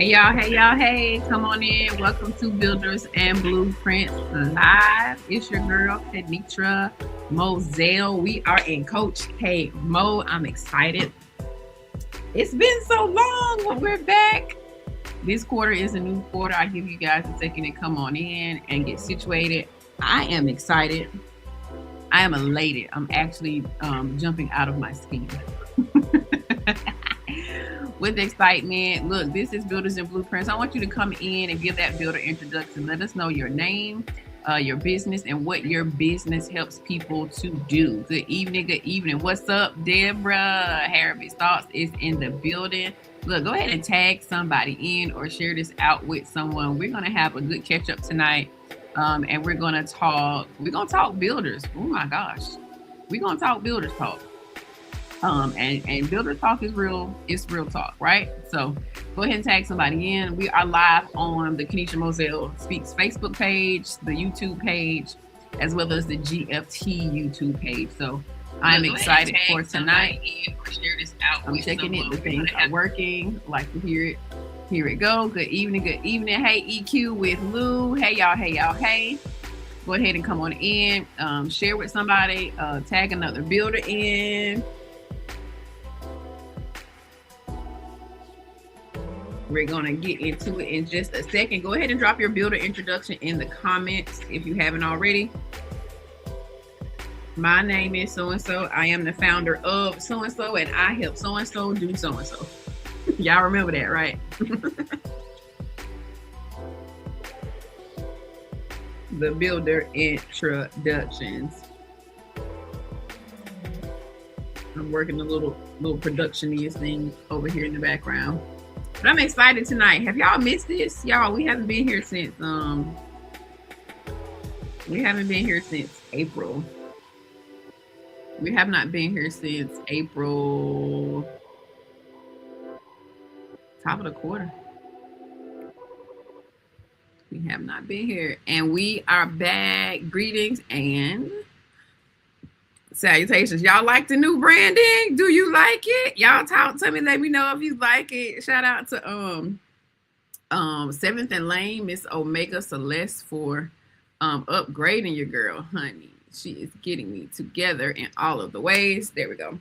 Hey, come on in. Welcome to Builders and Blueprints Live. It's your girl, Kenitra Moselle. We are in Coach K mode. I'm excited. It's been so long, but we're back. This quarter is a new quarter. I give you guys a second to come on in and get situated. I am excited. I am elated. I'm actually jumping out of my skin. With excitement. Look, this is Builders and Blueprints. I want you to come in and give that builder introduction. Let us know your name, your business, and what your business helps people to do. Good evening. Good evening. What's up, Deborah? Harvey's Thoughts is in the building. Look, go ahead and tag somebody in or share this out with someone. We're going to have a good catch up tonight. And we're going to talk builders. Oh my gosh. We're going to talk builders talk. And builder talk is real. It's real talk, right? So go ahead and tag somebody in. We are live on the Kenitra Moselle Speaks Facebook page, the YouTube page, as well as the GFT YouTube page. So I'm excited for tonight. I'm checking it. The things are working. Like to hear it. Here it go. Good evening. Good evening. Hey, EQ with Lou. Hey, y'all. Hey, y'all. Hey. Go ahead and come on in. Share with somebody. Tag another builder in. We're going to get into it in just a second. Go ahead and drop your builder introduction in the comments if you haven't already. My name is so-and-so. I am the founder of so-and-so, and I help so-and-so do so-and-so. Y'all remember that, right? The builder introductions. I'm working a little production-y thing over here in the background. But I'm excited tonight. Have y'all missed this? Y'all, we haven't been here since April. We have not been here since April, top of the quarter. We have not been here. And we are back. Greetings and salutations. Y'all like the new branding? Do you like it? Y'all talk to me. Let me know if you like it. Shout out to 7th and Lane, Miss Omega Celeste for upgrading your girl, honey. She is getting me together in all of the ways. There we go.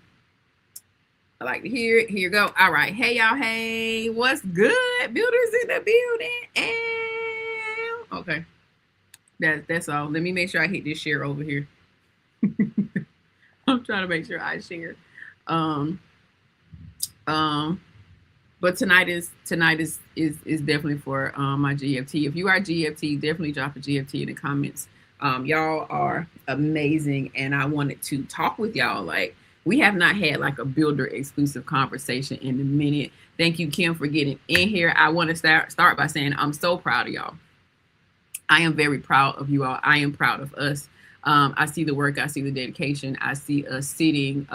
I like to hear it. Here you go. All right. Hey, y'all. Hey, what's good? Builders in the building. And okay. That's all. Let me make sure I hit this share over here. I'm trying to make sure I share. But tonight is definitely for my GFT. If you are GFT, definitely drop a GFT in the comments. Y'all are amazing, and I wanted to talk with y'all. Like, we have not had like a builder exclusive conversation in a minute. Thank you, Kim, for getting in here. I want to start by saying I'm so proud of y'all. I am very proud of you all. I am proud of us. I see the work. I see the dedication. I see us sitting,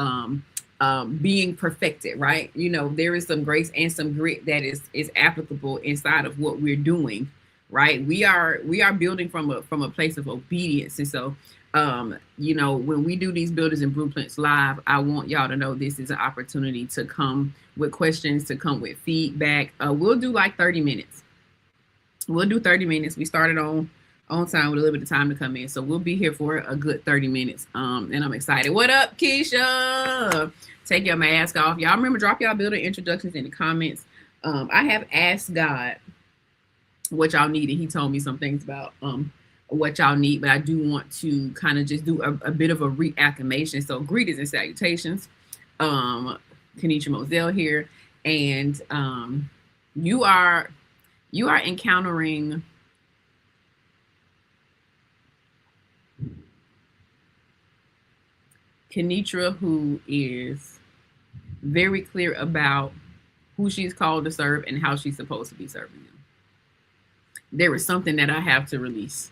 being perfected, right? You know, there is some grace and some grit that is applicable inside of what we're doing, right? We are building from a place of obedience. And so, you know, when we do these Builders and Blueprints live, I want y'all to know this is an opportunity to come with questions, to come with feedback. We'll do like 30 minutes. We'll do 30 minutes. We started on time with a little bit of time to come in. So we'll be here for a good 30 minutes. And I'm excited. What up, Keisha? Take your mask off. Y'all remember, drop y'all builder introductions in the comments. I have asked God what y'all need, and he told me some things about what y'all need, but I do want to kind of just do a bit of a reacclimation. So greetings and salutations. Kenitra Moselle here. And you are encountering Kenitra, who is very clear about who she's called to serve and how she's supposed to be serving them. There is something that I have to release,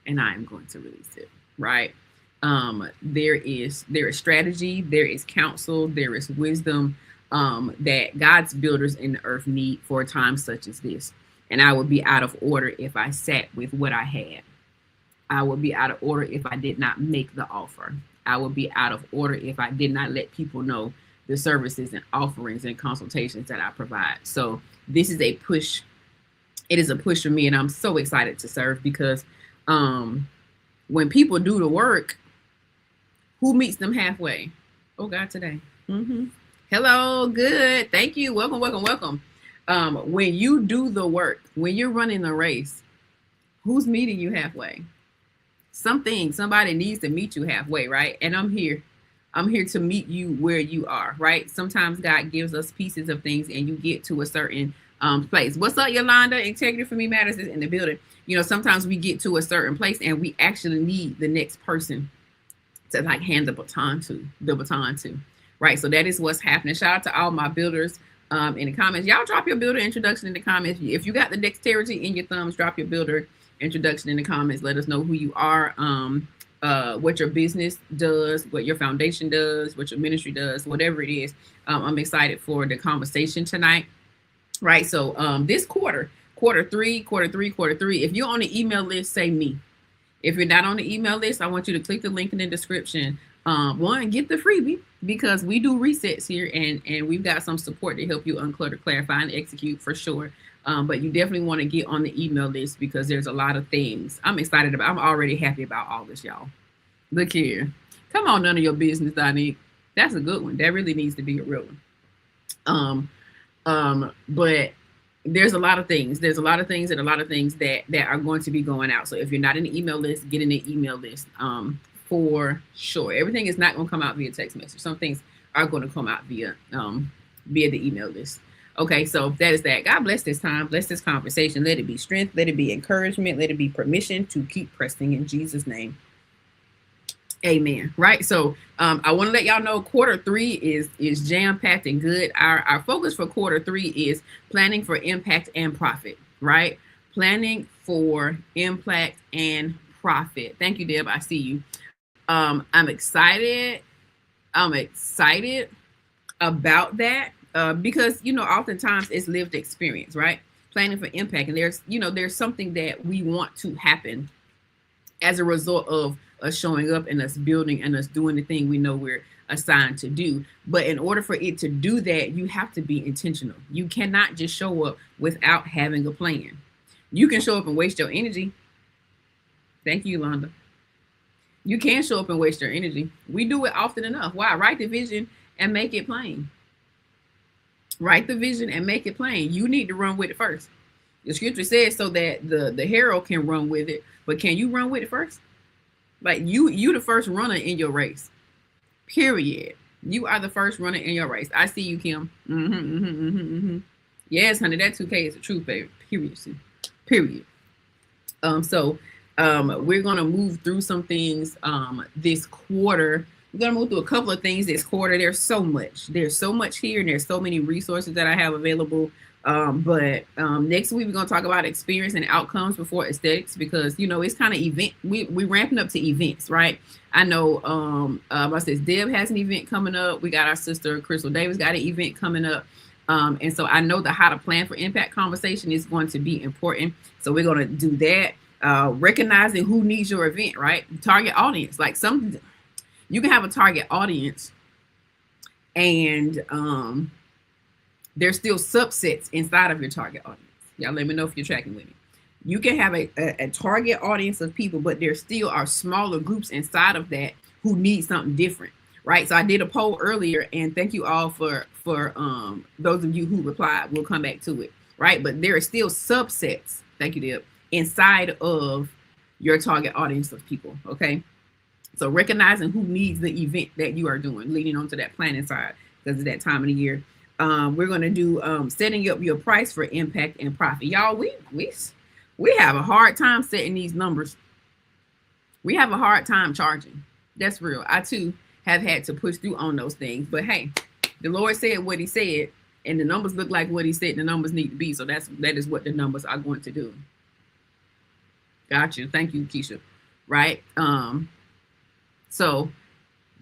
and I am going to release it, right? There is strategy, there is counsel, there is wisdom that God's builders in the earth need for a time such as this. And I would be out of order if I sat with what I had. I would be out of order if I did not make the offer. I would be out of order if I did not let people know the services and offerings and consultations that I provide. So this is a push it is a push for me, and I'm so excited to serve because when people do the work, who meets them halfway? Oh God, today. Hello, good. Thank you. Welcome, welcome, welcome. When you do the work, when you're running the race, who's meeting you halfway? Somebody needs to meet you halfway, right? And I'm here. I'm here to meet you where you are, right? Sometimes God gives us pieces of things and you get to a certain place. What's up, Yolanda? Integrity for me matters is in the building. You know, sometimes we get to a certain place and we actually need the next person to like hand the baton to, right? So that is what's happening. Shout out to all my builders in the comments. Y'all drop your builder introduction in the comments. If you got the dexterity in your thumbs, drop your builder introduction in the comments. Let us know who you are, what your business does, what your foundation does, what your ministry does, whatever it is. I'm excited for the conversation tonight, right? So this quarter three, if you're on the email list, say me. If you're not on the email list, I want you to click the link in the description. One, get the freebie because we do resets here and we've got some support to help you unclutter, clarify, and execute for sure. But you definitely want to get on the email list because there's a lot of things I'm excited about. I'm already happy about all this, y'all. Look here. Come on, none of your business, Donique. That's a good one. That really needs to be a real one. But there's a lot of things. There's a lot of things and a lot of things that are going to be going out. So if you're not in the email list, get in the email list for sure. Everything is not going to come out via text message. Some things are going to come out via the email list. Okay, so that is that. God bless this time. Bless this conversation. Let it be strength. Let it be encouragement. Let it be permission to keep pressing in Jesus' name. Amen. Right. So I want to let y'all know quarter three is jam-packed and good. Our focus for quarter three is planning for impact and profit. Right. Planning for impact and profit. Thank you, Deb. I see you. I'm excited. I'm excited about that because, you know, oftentimes it's lived experience, right? Planning for impact. And there's something that we want to happen as a result of us showing up and us building and us doing the thing we know we're assigned to do. But in order for it to do that, you have to be intentional. You cannot just show up without having a plan. You can show up and waste your energy. Thank you, Yolanda. You can show up and waste your energy. We do it often enough. Why? Write the vision and make it plain. Write the vision and make it plain. You need to run with it first. The scripture says so that the hero can run with it, but can you run with it first? Like you the first runner in your race. Period. You are the first runner in your race. I see you, Kim. Yes, honey, that 2K is the truth, baby. Period. So we're gonna move through some things this quarter. We're gonna move through a couple of things this quarter. There's so much here, and there's so many resources that I have available. But next week we're gonna talk about experience and outcomes before aesthetics because you know it's kind of event. We're ramping up to events, right? I know my sister Deb has an event coming up. We got our sister Crystal Davis got an event coming up. And so I know the how to plan for impact conversation is going to be important. So we're gonna do that. Recognizing who needs your event, right? Target audience. Like you can have a target audience and there's still subsets inside of your target audience. Y'all let me know if you're tracking with me. You can have a target audience of people, but there still are smaller groups inside of that who need something different, right? So I did a poll earlier, and thank you all for those of you who replied. We'll come back to it, right? But there are still subsets, thank you, Deb, inside of your target audience of people, okay? So recognizing who needs the event that you are doing, leading on to that planning side, because it's that time of the year. We're going to do setting up your price for impact and profit. Y'all, we have a hard time setting these numbers. We have a hard time charging. That's real. I, too, have had to push through on those things. But, hey, the Lord said what he said, and the numbers look like what he said the numbers need to be. So that is what the numbers are going to do. Got you. Thank you, Keisha. Right? So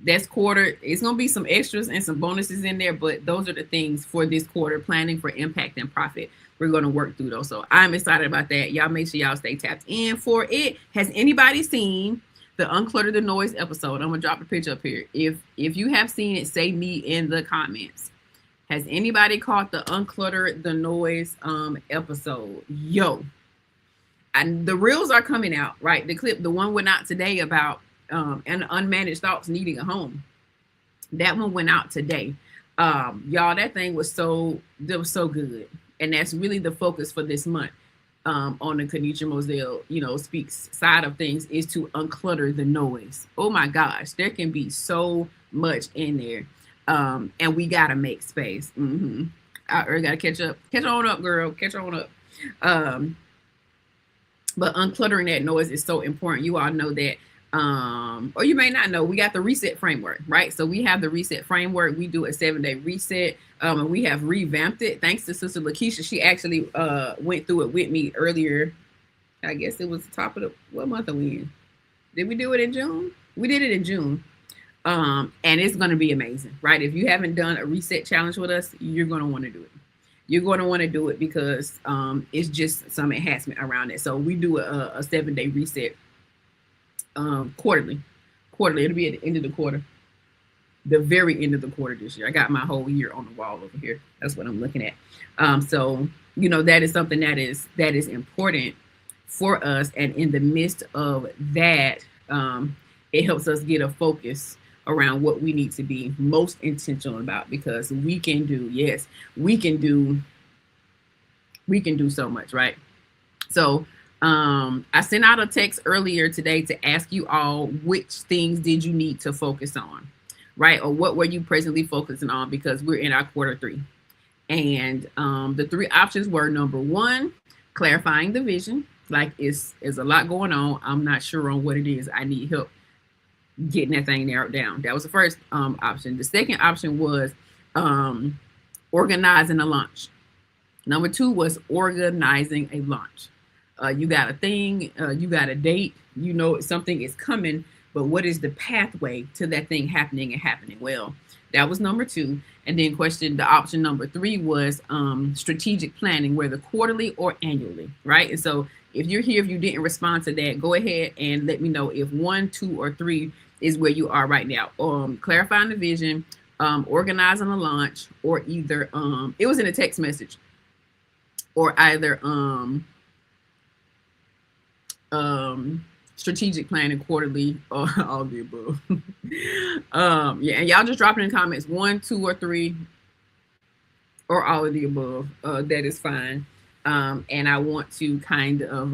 that's quarter. It's going to be some extras and some bonuses in there, but those are the things for this quarter, planning for impact and profit. We're going to work through those. So I'm excited about that. Y'all make sure y'all stay tapped in for it. Has anybody seen the Unclutter the Noise episode? I'm going to drop the picture up here. If you have seen it, say me in the comments. Has anybody caught the Unclutter the Noise episode? Yo, and the reels are coming out, right? The clip, the one went out today about and unmanaged thoughts needing a home. That one went out today. Y'all, that thing was so good. And that's really the focus for this month. On the Kanisha Moselle, speaks side of things, is to unclutter the noise. Oh my gosh, there can be so much in there. And we gotta make space. I gotta catch on up, girl, catch on up. But uncluttering that noise is so important. You all know that. Or you may not know, we got the reset framework, right? So we have the reset framework. We do a 7-day reset. And we have revamped it thanks to Sister Lakeisha. She actually went through it with me earlier. I guess it was the top of what month are we in? Did we do it in June? We did it in June. And it's going to be amazing, right? If you haven't done a reset challenge with us, you're going to want to do it. You're going to want to do it because it's just some enhancement around it. So we do a 7-day reset quarterly. It'll be at the end of the quarter. The very end of the quarter this year. I got my whole year on the wall over here. That's what I'm looking at. So that is something that is important for us. And in the midst of that, it helps us get a focus around what we need to be most intentional about, because we can do so much, right? So I sent out a text earlier today to ask you all, which things did you need to focus on, right? Or what were you presently focusing on, because we're in our quarter 3. And the 3 options were, number 1, clarifying the vision. Like, is a lot going on. I'm not sure on what it is. I need help getting that thing narrowed down. That was the first option. The second option was organizing a launch. Number 2 was organizing a launch. You got a thing, you got a date, something is coming, but what is the pathway to that thing happening? Well, that was number 2. And then the option number 3 was strategic planning, whether quarterly or annually, right? And so if you're here, if you didn't respond to that, go ahead and let me know if 1, 2, or 3 is where you are right now. Clarifying the vision, organizing a launch, or either, it was in a text message, or either strategic planning, quarterly, or all of the above. Yeah, and y'all just drop it in comments, 1, 2, or 3, or all of the above. That is fine. And I want to kind of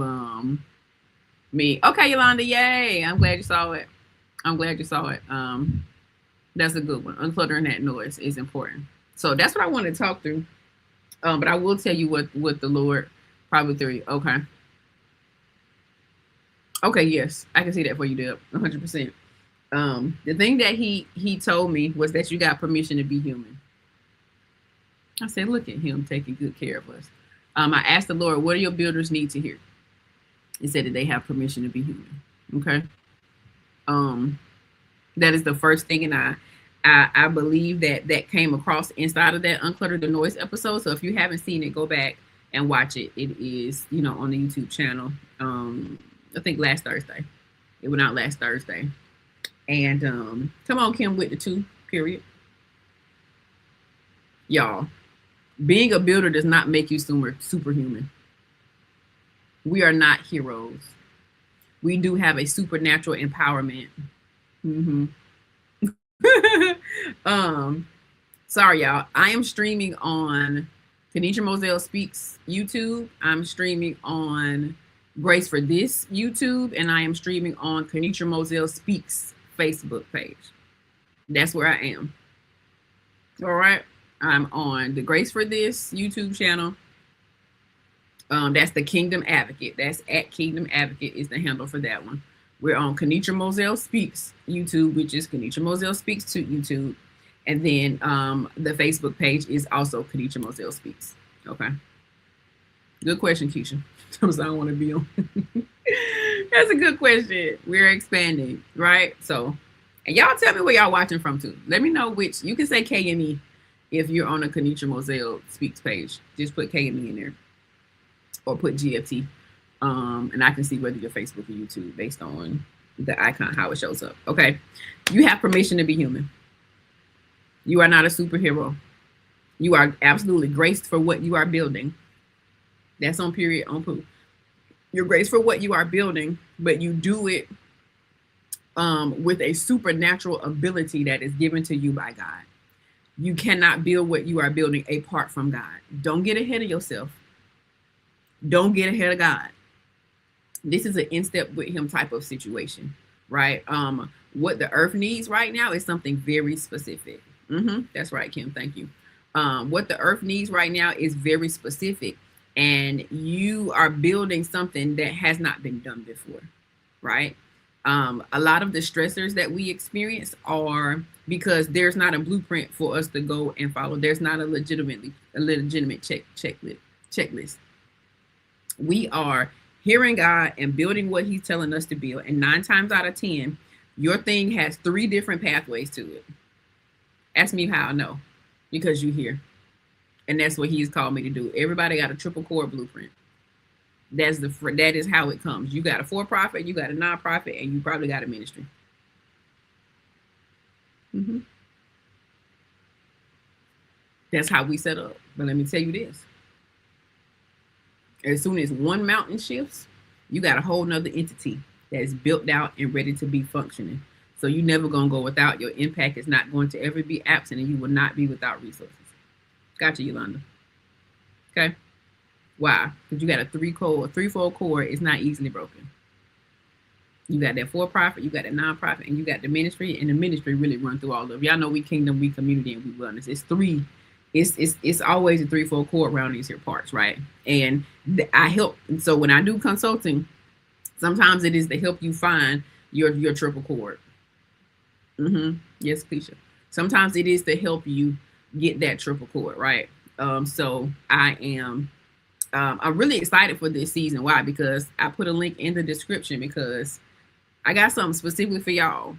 okay, Yolanda, yay! I'm glad you saw it. That's a good one. Uncluttering that noise is important. So that's what I want to talk through. But I will tell you what the Lord probably through. Okay, yes, I can see that for you, Deb, 100%. The thing that he told me was that you got permission to be human. I said, look at him taking good care of us. I asked the Lord, what do your builders need to hear? He said that they have permission to be human. Okay. That is the first thing, and I believe that came across inside of that Unclutter the Noise episode. So if you haven't seen it, go back and watch it. It is, on the YouTube channel. I think last Thursday. It went out last Thursday. And come on, Kim, with the 2, period. Y'all, being a builder does not make you superhuman. We are not heroes. We do have a supernatural empowerment. Sorry, y'all. I am streaming on Kanisha Moselle Speaks YouTube. I'm streaming on Grace for This YouTube, and I am streaming on Kanisha Moselle Speaks Facebook page. That's where I am. All right. I'm on the Grace for This YouTube channel. That's the Kingdom Advocate. That's at Kingdom Advocate is the handle for that one. We're on Kanisha Moselle Speaks YouTube, which is Kanisha Moselle Speaks to YouTube. And then the Facebook page is also Kanisha Moselle Speaks. Okay. Good question, Keisha. I don't want to be on. That's a good question. We're expanding, right? So, and y'all tell me where y'all watching from too. Let me know which. You can say KME if you're on a Kanisha Moselle Speaks page. Just put KME in there, or put GFT, and I can see whether you're Facebook or YouTube based on the icon, how it shows up. Okay, you have permission to be human. You are not a superhero. You are absolutely graced for what you are building. That's on period, on poo. You're graced for what you are building, but you do it with a supernatural ability that is given to you by God. You cannot build what you are building apart from God. Don't get ahead of yourself. Don't get ahead of God. This is an in step with him type of situation, right? What the earth needs right now is something very specific. That's right, Kim. Thank you. What the earth needs right now is very specific, and you are building something that has not been done before, right? A lot of the stressors that we experience are because there's not a blueprint for us to go and follow. There's not a legitimate checklist. We are hearing God and building what he's telling us to build. And 9 times out of 10, your thing has 3 different pathways to it. Ask me how I know. Because you hear. And that's what he's called me to do. Everybody got a triple core blueprint. That is how it comes. You got a for-profit, you got a non-profit, and you probably got a ministry. That's how we set up. But let me tell you this. As soon as one mountain shifts, you got a whole nother entity that is built out and ready to be functioning. So you're never going to go without. Your impact is not going to ever be absent, and you will not be without resources. Gotcha, Yolanda. Okay. Why? Because you got a threefold core is not easily broken. You got that for-profit, you got that non-profit, and you got the ministry, and the ministry really run through all of. Y'all know we kingdom, we community, and we wellness. It's 3. It's always a threefold core around these here parts, right? And I help. So when I do consulting, sometimes it is to help you find your triple core. Yes, Keisha. Sometimes it is to help you get that triple core, right? So I'm really excited for this season. Why? Because I put a link in the description because I got something specifically for y'all.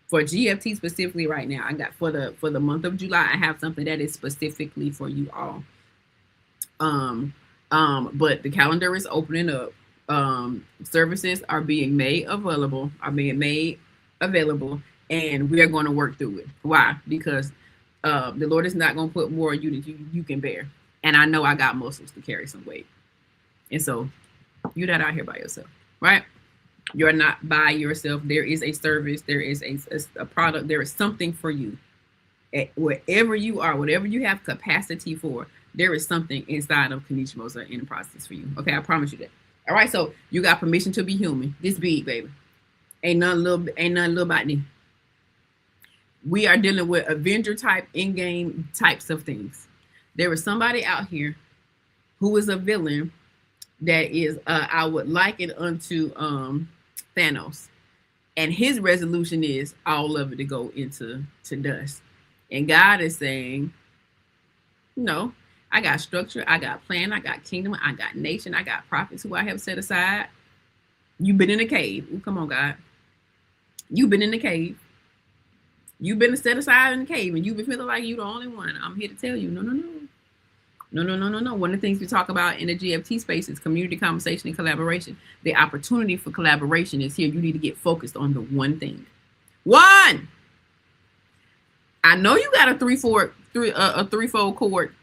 For GFT specifically right now, I got for the month of July, I have something that is specifically for you all. But the calendar is opening up. Services are being made available, and we are going to work through it. Why? Because the Lord is not going to put more on you than you can bear. And I know I got muscles to carry some weight. And so you're not out here by yourself, right? You're not by yourself. There is a service. There is a product. There is something for you. Wherever you are, whatever you have capacity for, there is something inside of Kanisha Moser in the process for you. Okay, I promise you that. All right, so you got permission to be human. This big, baby. Ain't nothing little about me. We are dealing with Avenger type, in-game types of things. There is somebody out here who is a villain that is, I would liken unto Thanos. And his resolution is all of it to go into dust. And God is saying, no, I got structure, I got plan, I got kingdom, I got nation, I got prophets who I have set aside. You've been in a cave. Ooh, come on, God. You've been in the cave. You've been set aside in the cave, and you've been feeling like you're the only one. I'm here to tell you, no. One of the things we talk about in the GFT space is community conversation and collaboration. The opportunity for collaboration is here. You need to get focused on the one thing. One. I know you got a threefold cord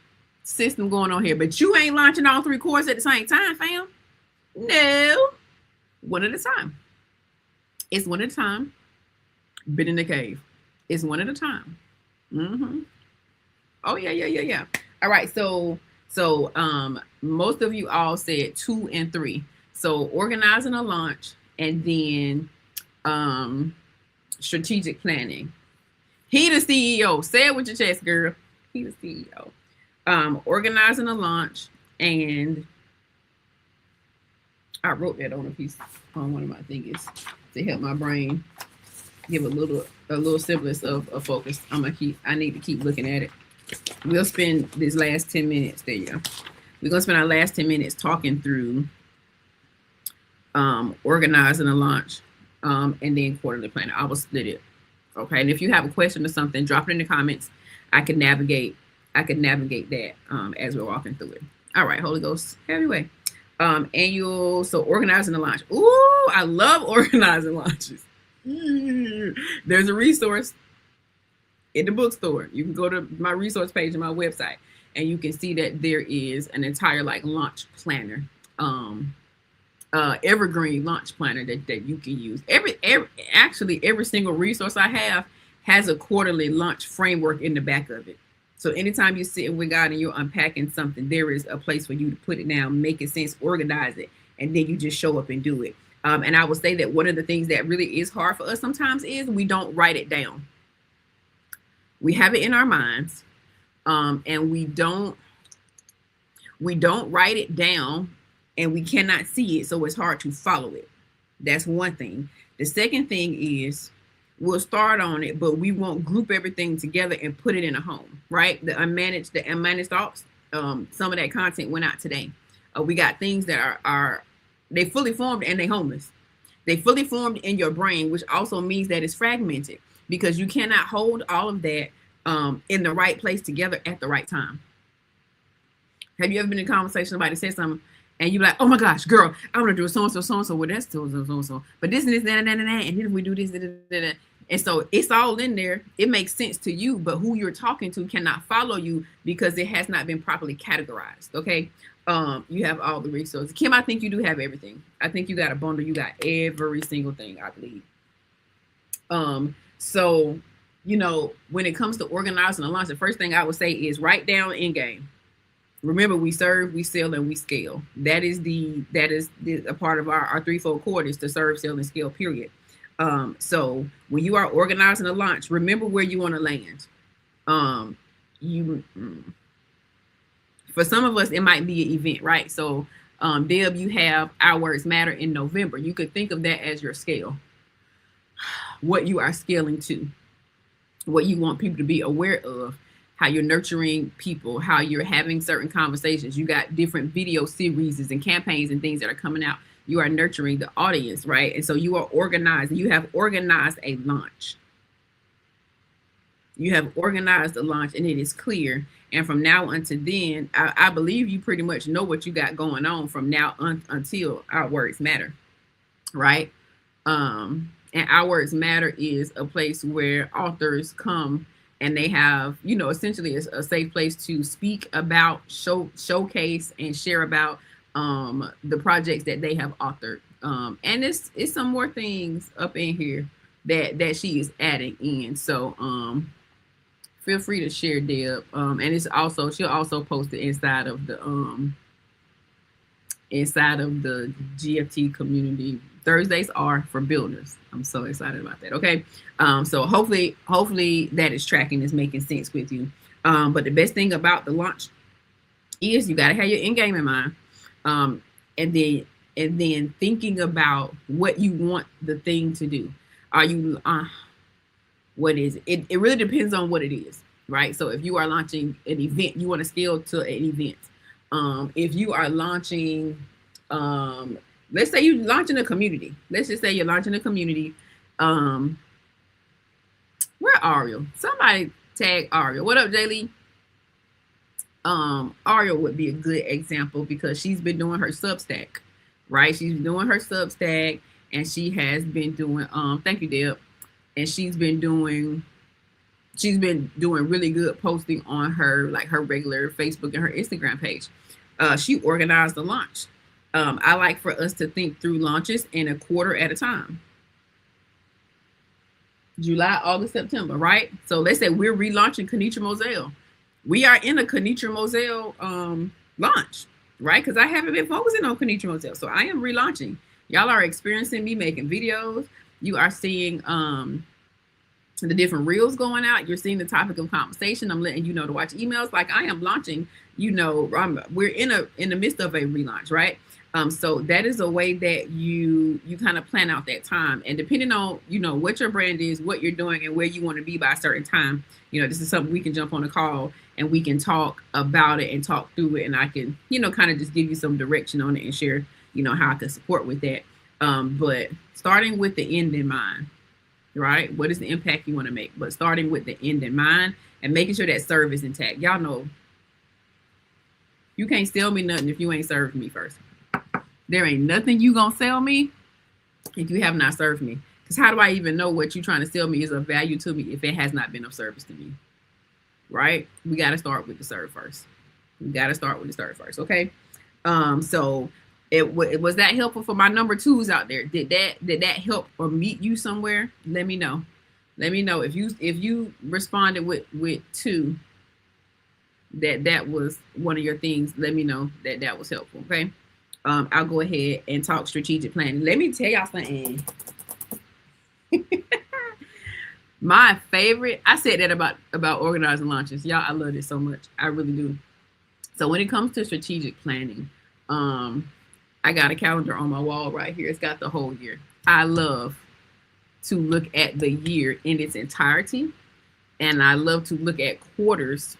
system going on here, but you ain't launching all 3 cords at the same time, fam. No. One at a time. It's one at a time. Been in the cave. It's one at a time. Oh, yeah. All right, so most of you all said 2 and 3. So organizing a launch and then strategic planning. He the CEO. Say it with your chest, girl. He the CEO. Organizing a launch, and I wrote that on a piece on one of my things to help my brain give a little semblance of focus. I need to keep looking at it. We'll spend this last 10 minutes. There you go. We're gonna spend our last 10 minutes talking through organizing a launch and then quarterly planning. I will split it. Okay. And if you have a question or something, drop it in the comments. I could navigate that as we're walking through it. All right, Holy Ghost, heavyweight. So organizing the launch. Ooh, I love organizing launches. There's a resource. in the bookstore. You can go to my resource page on my website, and you can see that there is an entire like launch planner, evergreen launch planner that you can use. Actually every single resource I have has a quarterly launch framework in the back of it. So anytime you're sitting with God and you're unpacking something, there is a place for you to put it down, make it sense, organize it, and then you just show up and do it. And I will say that one of the things that really is hard for us sometimes is we don't write it down. We have it in our minds, and we don't write it down, and we cannot see it, so it's hard to follow it. That's one thing. The second thing is we'll start on it, but we won't group everything together and put it in a home, right? The unmanaged thoughts, some of that content went out today. We got things that are they fully formed and they homeless. They fully formed in your brain, which also means that it's fragmented, because you cannot hold all of that in the right place together at the right time. Have you ever been in a conversation, somebody said something, and you're like, oh my gosh, girl, I want to do a so-and-so, so-and-so, well, that's so-and-so, but this and this, that, and that, and that, and then if we do this, that. And so it's all in there. It makes sense to you, but who you're talking to cannot follow you because it has not been properly categorized, okay? You have all the resources. Kim, I think you do have everything. I think you got a bundle. You got every single thing, I believe. So, you know, when it comes to organizing a launch, the first thing I would say is write down end game. Remember, we serve, we sell, and we scale. That is a part of our threefold cord is to serve, sell, and scale, period. So when you are organizing a launch, remember where you want to land. For some of us, it might be an event, right? So, Deb, you have Our Words Matter in November. You could think of that as your scale. What you are scaling to, what you want people to be aware of, how you're nurturing people, how you're having certain conversations. You got different video series and campaigns and things that are coming out. You are nurturing the audience, right? And so you are organizing. You have organized a launch. You have organized a launch, and it is clear. And from now until then, I believe you pretty much know what you got going on from now until Our Words Matter, right? And Our Words Matter is a place where authors come and they have, you know, essentially a safe place to speak about, showcase, and share about the projects that they have authored. And it's some more things up in here that she is adding in. So feel free to share, Deb. And it's also, she'll also post it inside of the GFT community. Thursdays are for builders. I'm so excited about that. Okay. So hopefully that is tracking, is making sense with you. But the best thing about the launch is you got to have your end game in mind. And then thinking about what you want the thing to do. Are you, what is it? It really depends on what it is, right? So if you are launching an event, you want to scale to an event. If you are launching, let's say you're launching a community. Let's just say you're launching a community. Where Ariel? Somebody tag Ariel. What up, Jaylee? Ariel would be a good example because she's been doing her Substack, right? She's been doing her Substack, and she has been doing, thank you, Deb. And she's been doing really good posting on her, like her regular Facebook and her Instagram page. She organized the launch. I like for us to think through launches in a quarter at a time. July, August, September, right? So let's say we're relaunching Kenitra Moselle. We are in a Kenitra Moselle launch, right? Because I haven't been focusing on Kenitra Moselle. So I am relaunching. Y'all are experiencing me making videos. You are seeing the different reels going out. You're seeing the topic of conversation. I'm letting you know to watch emails. Like I am launching, you know, we're in the midst of a relaunch, right? So that is a way that you kind of plan out that time. And depending on, you know, what your brand is, what you're doing, and where you want to be by a certain time, you know, this is something we can jump on a call and we can talk about it and talk through it. And I can, you know, kind of just give you some direction on it and share, you know, how I can support with that. But starting with the end in mind, right? What is the impact you want to make? But starting with the end in mind and making sure that serve is intact. Y'all know you can't sell me nothing if you ain't served me first. There ain't nothing you gonna sell me if you have not served me. Because how do I even know what you're trying to sell me is of value to me if it has not been of service to me? Right? We got to start with the serve first. We got to start with the serve first. Okay. So was that helpful for my number twos out there? Did that help or meet you somewhere? Let me know. Let me know if you responded with two, that was one of your things. Let me know that was helpful. Okay. I'll go ahead and talk strategic planning. Let me tell y'all something. My favorite, I said that about organizing launches. Y'all, I love it so much. I really do. So when it comes to strategic planning, I got a calendar on my wall right here. It's got the whole year. I love to look at the year in its entirety. And I love to look at quarters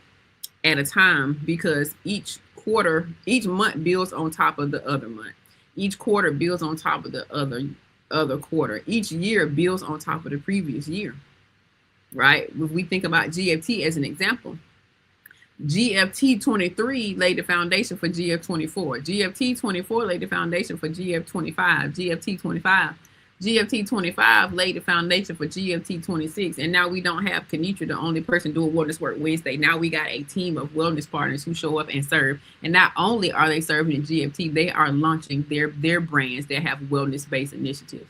at a time, because each month builds on top of the other month. Each quarter builds on top of the other quarter. Each year builds on top of the previous year. Right? If we think about GFT as an example, GFT 23 laid the foundation for GF 24. GFT 24 laid the foundation for GF 25. GFT 25 laid the foundation for GFT 26. And now we don't have Kenitra, the only person doing Wellness Work Wednesday. Now we got a team of wellness partners who show up and serve. And not only are they serving in GFT, they are launching their brands that have wellness-based initiatives.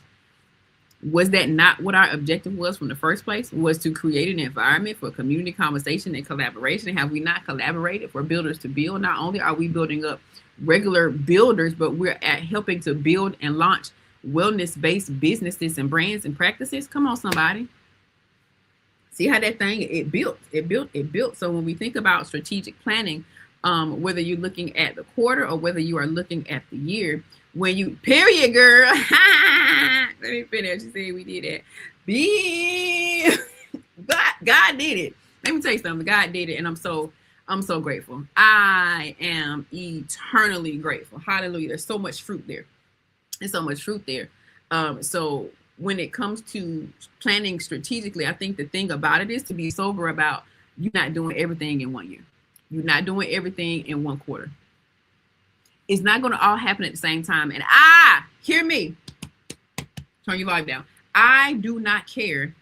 Was that not what our objective was from the first place? Was to create an environment for community conversation and collaboration? Have we not collaborated for builders to build? Not only are we building up regular builders, but we're helping to build and launch wellness-based businesses and brands and practices. Come on, somebody. See how that thing, it built. So when we think about strategic planning, whether you're looking at the quarter or whether you are looking at the year, when you, period, girl. Let me finish. You said we did that. God did it. Let me tell you something. God did it. And I'm so grateful. I am eternally grateful. Hallelujah. There's so much fruit there. So when it comes to planning strategically, I think the thing about it is to be sober about you not doing everything in 1 year. You're not doing everything in 1 quarter. It's not going to all happen at the same time. And hear me. Turn your volume down. I do not care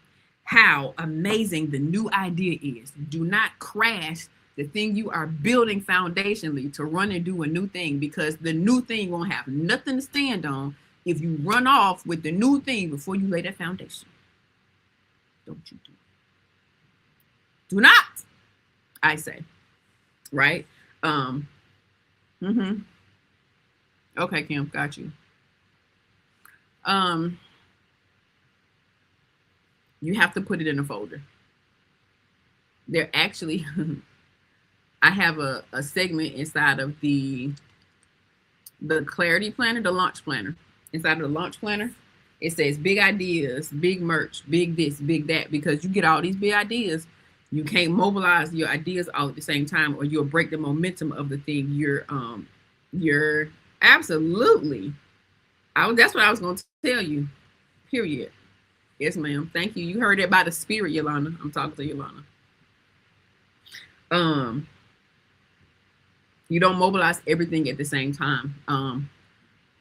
how amazing the new idea is. Do not crash the thing you are building foundationally to run and do a new thing, because the new thing won't have nothing to stand on if you run off with the new thing before you lay that foundation. Don't you do it. Do not, I say. Right? Okay, Kim, got you. You have to put it in a folder. They're actually, I have a segment inside of the clarity planner, the launch planner. Inside of the launch planner, it says big ideas, big merch, big this, big that, because you get all these big ideas. You can't mobilize your ideas all at the same time, or you'll break the momentum of the thing you're absolutely. That's what I was going to tell you. Period. Yes, ma'am. Thank you. You heard it by the spirit, Yolanda. I'm talking to Yolanda. You don't mobilize everything at the same time.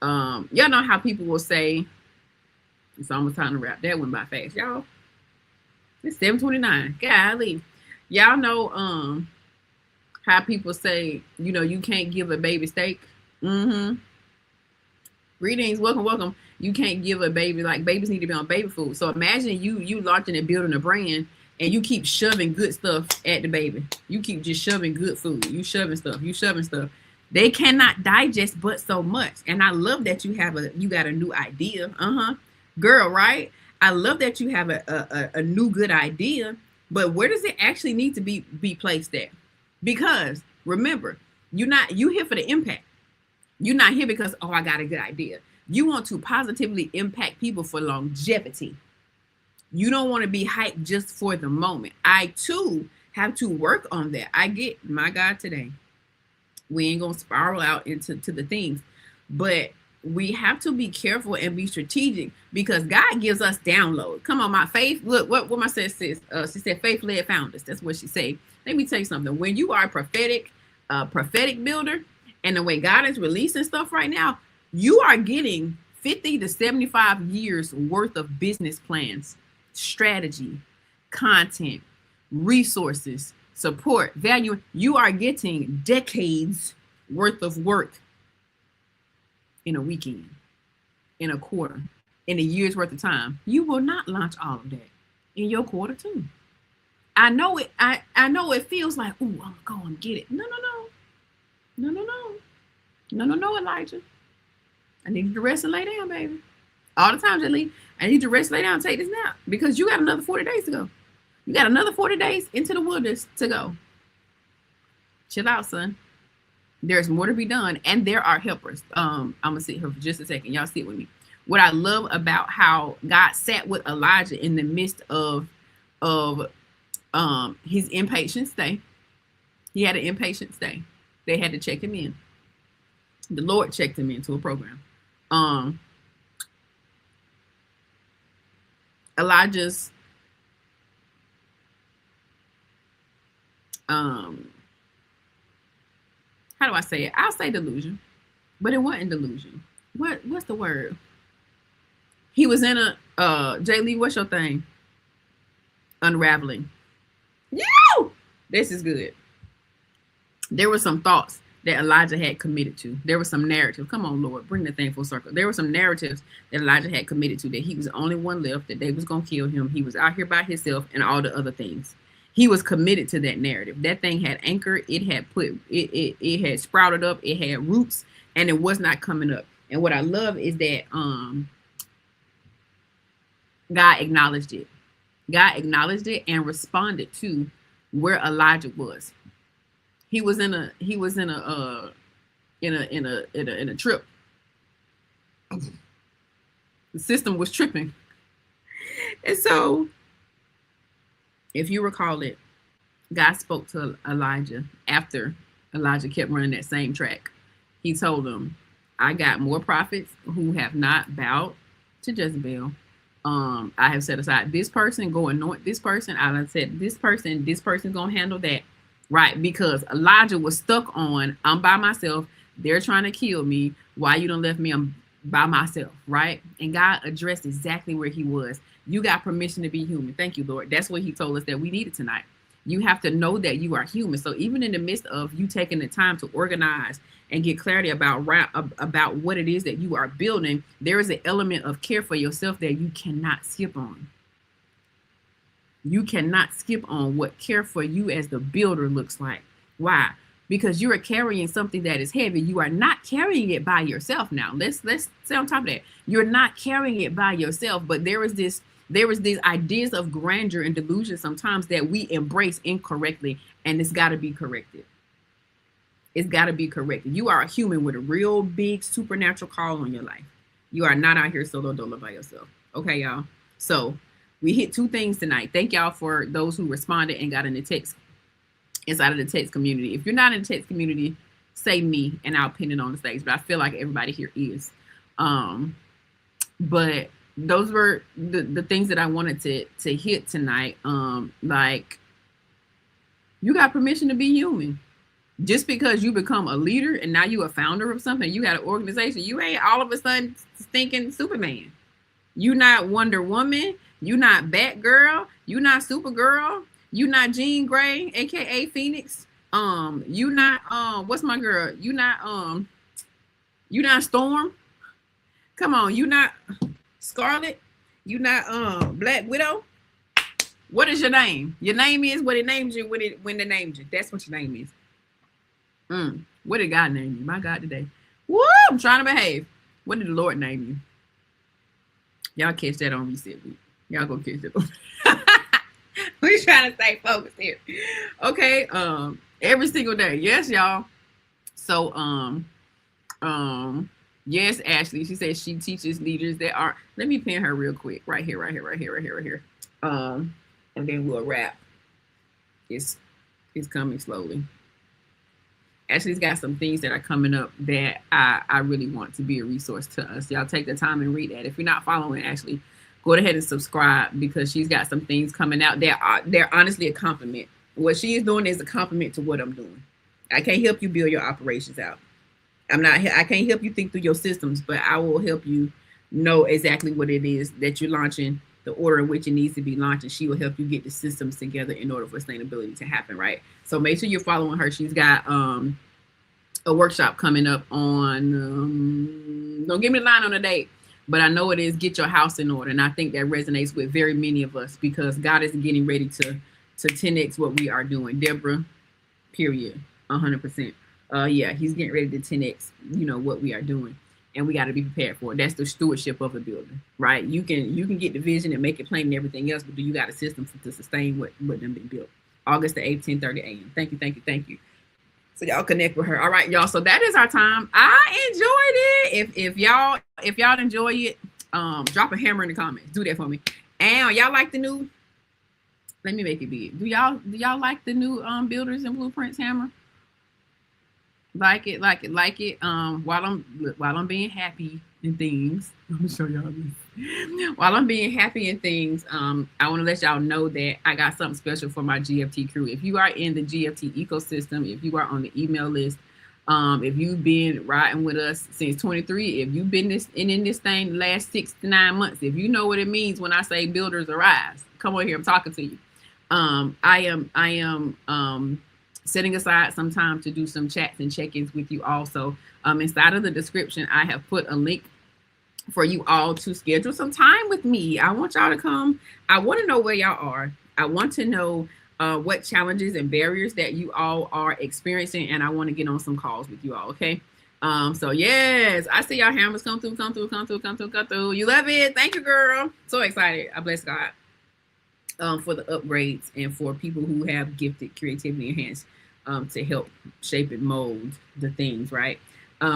Y'all know how people will say, it's almost time to wrap. That went by fast, y'all. It's 7:29. Golly. Y'all know how people say, you can't give a baby steak. Greetings, welcome. You can't give a baby, like, babies need to be on baby food. So imagine you launching and building a brand, and you keep shoving good stuff at the baby. You keep just shoving good food. You shoving stuff. They cannot digest but so much. And I love that you got a new idea. Girl, right? I love that you have a new good idea, but where does it actually need to be placed at? Because remember, you here for the impact. You're not here because, I got a good idea. You want to positively impact people for longevity. You don't want to be hyped just for the moment. I too have to work on that. I get, my God, today, we ain't going to spiral out into the things, but we have to be careful and be strategic, because God gives us downloads. Come on, my faith. Look, what my sis says. She said, faith-led founders. That's what she said. Let me tell you something. When you are a prophetic builder, and the way God is releasing stuff right now, you are getting 50 to 75 years worth of business plans, strategy, content, resources, support, value. You are getting decades worth of work in a weekend, in a quarter, in a year's worth of time. You will not launch all of that in your quarter two. I know it. I know it feels like, ooh, I'm going to get it. No, Elijah. I need you to rest and lay down, baby. All the time, Lee. I need you to rest, lay down, and take this nap because you got another 40 days to go. You got another 40 days into the wilderness to go. Chill out, son. There's more to be done, and there are helpers. I'm gonna sit here for just a second. Y'all sit with me. What I love about how God sat with Elijah in the midst of his impatient stay. He had an impatient stay. They had to check him in. The Lord checked him into a program. Elijah's how do I say it? I'll say delusion, but it wasn't delusion. What's the word? He was in a Jay Lee, what's your thing? Unraveling. Yeah, this is good. There were some thoughts that Elijah had committed to. There was some narrative. Come on, Lord, bring the thing full circle. There were some narratives that Elijah had committed to, that he was the only one left, that they was gonna kill him. He was out here by himself, and all the other things. He was committed to that narrative. That thing had anchor. It had it had sprouted up. It had roots, and it was not coming up. And what I love is that God acknowledged it. God acknowledged it and responded to where Elijah was. He was in a trip. The system was tripping. And so, if you recall it, God spoke to Elijah after Elijah kept running that same track. He told him, I got more prophets who have not bowed to Jezebel. I have set aside this person, go anoint this person. I said this person's gonna handle that. Right, because Elijah was stuck on, I'm by myself. They're trying to kill me. Why you don't left me? I'm by myself, right? And God addressed exactly where he was. You got permission to be human. Thank you, Lord. That's what he told us that we needed tonight. You have to know that you are human. So even in the midst of you taking the time to organize and get clarity about what it is that you are building, there is an element of care for yourself that you cannot skip on. You cannot skip on what care for you as the builder looks like. Why? Because you are carrying something that is heavy. You are not carrying it by yourself now. Let's stay on top of that. You're not carrying it by yourself, but there is these ideas of grandeur and delusion sometimes that we embrace incorrectly, and it's got to be corrected. It's got to be corrected. You are a human with a real big supernatural call on your life. You are not out here solo dolo by yourself. Okay, y'all? So we hit two things tonight. Thank y'all for those who responded and got in the text, inside of the text community. If you're not in the text community, say me and I'll pin it on the stage. But I feel like everybody here is. But those were the things that I wanted to hit tonight. Like, you got permission to be human. Just because you become a leader and now you a founder of something, you got an organization, you ain't all of a sudden stinking Superman. You not Wonder Woman. You not Batgirl. You not Supergirl. You not Jean Grey, aka Phoenix. You not what's my girl? You not Storm. Come on, you not Scarlet. You not Black Widow. What is your name? Your name is what it named you when they named you. That's what your name is. What did God name you? My God, today. Woo! I'm trying to behave. What did the Lord name you? Y'all catch that on Reset Week. Y'all go catch it. We're trying to stay focused here. Okay. Every single day. Yes, y'all. So, yes, Ashley. She says she teaches leaders that are. Let me pin her real quick. Right here. And then we'll wrap. It's coming slowly. Ashley's got some things that are coming up that I really want to be a resource to us. Y'all take the time and read that. If you're not following Ashley, go ahead and subscribe, because she's got some things coming out that they're honestly a compliment. What she is doing is a compliment to what I'm doing. I can't help you build your operations out. I can't help you think through your systems, but I will help you know exactly what it is that you're launching, the order in which it needs to be launched, and she will help you get the systems together in order for sustainability to happen, right? So make sure you're following her. She's got a workshop coming up on don't give me the line on the date, but I know it is Get Your House in Order. And I think that resonates with very many of us because God is getting ready to 10x what we are doing. Deborah, period. 100%. Yeah, he's getting ready to 10x, what we are doing. And we got to be prepared for it. That's the stewardship of a building, right? You can get the vision and make it plain and everything else, but do you got a system to sustain what them being built? August the 8th, 10:30 a.m. Thank you. So y'all connect with her. All right, y'all. So that is our time. I enjoyed it. If y'all enjoy it, drop a hammer in the comments. Do that for me. And y'all like the new? Let me make it big. Do y'all like the new Builders and Blueprints hammer? Like it. While I'm being happy in things, I'm gonna show y'all this. While I'm being happy in things, I want to let y'all know that I got something special for my GFT crew. If you are in the GFT ecosystem, if you are on the email list, if you've been riding with us since 23, if you've been in this thing the last 6 to 9 months, if you know what it means when I say builders arise, come on here, I'm talking to you. I am setting aside some time to do some chats and check-ins with you also. Inside of the description, I have put a link for you all to schedule some time with me. I want y'all to come. I want to know where y'all are. I want to know what challenges and barriers that you all are experiencing, and I want to get on some calls with you all, okay? So yes, I see y'all hammers come through. You love it. Thank you, girl. So excited. I bless God for the upgrades and for people who have gifted creativity and hands to help shape and mold the things, right?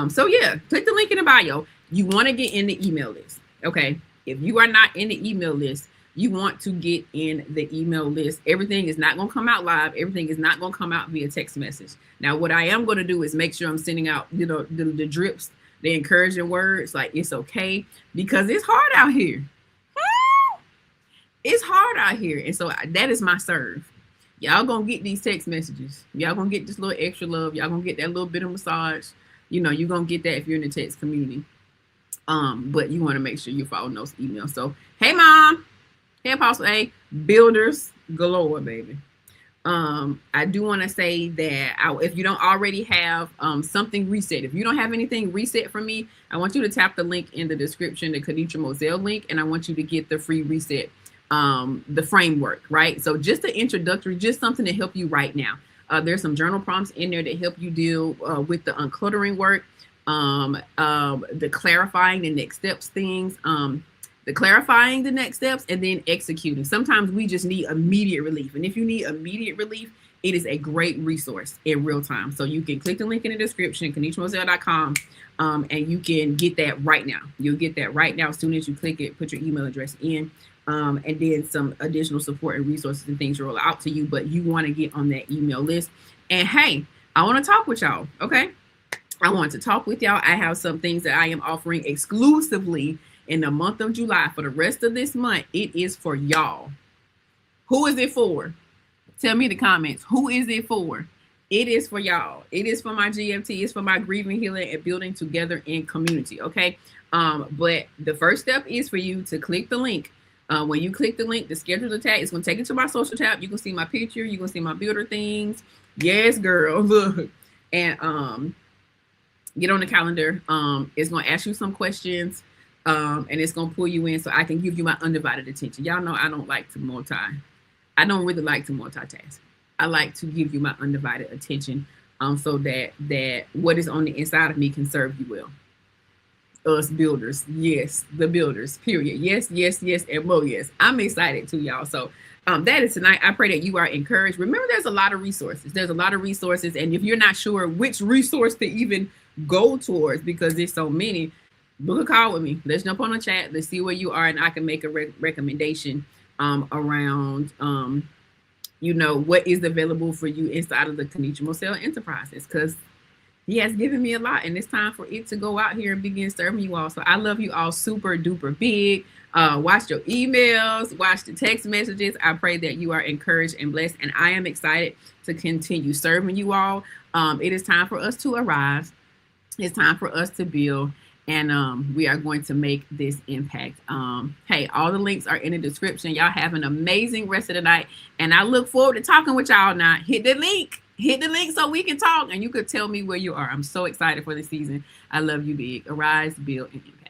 So yeah, click the link in the bio. You want to get in the email list, okay? If you are not in the email list, you want to get in the email list. Everything is not going to come out live. Everything is not going to come out via text message. Now, what I am going to do is make sure I'm sending out, the drips, the encouraging words, like it's okay, because it's hard out here. It's hard out here. And so that is my serve. Y'all gonna get these text messages. Y'all gonna get this little extra love. Y'all gonna get that little bit of massage. You're gonna get that if you're in the text community. But you want to make sure you follow those emails. So, hey mom, hey Apostle A, builders galore, baby. I do want to say that if you don't already have something reset, if you don't have anything reset for me, I want you to tap the link in the description, the Khadija Moselle link, and I want you to get the free reset, the framework, right? So just the introductory, just something to help you right now. There's some journal prompts in there to help you deal with the uncluttering work, the clarifying the next steps things, the clarifying the next steps, and then executing. Sometimes we just need immediate relief. And if you need immediate relief, it is a great resource in real time. So you can click the link in the description, KanishaMoselle.com, and you can get that right now. You'll get that right now as soon as you click it, put your email address in, and then some additional support and resources and things roll out to you. But you want to get on that email list. And hey, I want to talk with y'all, okay? I want to talk with y'all. I have some things that I am offering exclusively in the month of July. For the rest of this month, it is for y'all. Who is it for? Tell me in the comments. Who is it for? It is for y'all. It is for my GFT. It's for my grieving, healing, and building together in community, okay? But the first step is for you to click the link. When you click the link, the schedule the tag, it's going to take you to my social tab. You can see my picture. You can see my builder things. Yes, girl. Look. And get on the calendar. It's going to ask you some questions. And it's going to pull you in so I can give you my undivided attention. Y'all know I don't like to I don't really like to multitask. I like to give you my undivided attention so that what is on the inside of me can serve you well. Us builders. Yes, the builders, period. Yes, and more yes. I'm excited too, y'all. So that is tonight. I pray that you are encouraged. Remember, there's a lot of resources. And if you're not sure which resource to even go towards because there's so many, book a call with me. Let's jump on a chat. Let's see where you are, and I can make a recommendation around what is available for you inside of the Kanisha Moselle enterprises, because he has given me a lot, and it's time for it to go out here and begin serving you all. So I love you all super duper big. Watch your emails, watch the text messages. I pray that you are encouraged and blessed, and I am excited to continue serving you all. It is time for us to arise. It's time for us to build. and we are going to make this impact. Hey, all the links are in the description. Y'all have an amazing rest of the night, and I look forward to talking with y'all. Now hit the link so we can talk, and you could tell me where you are. I'm so excited for the season. I love you, big. Arise, build, and impact.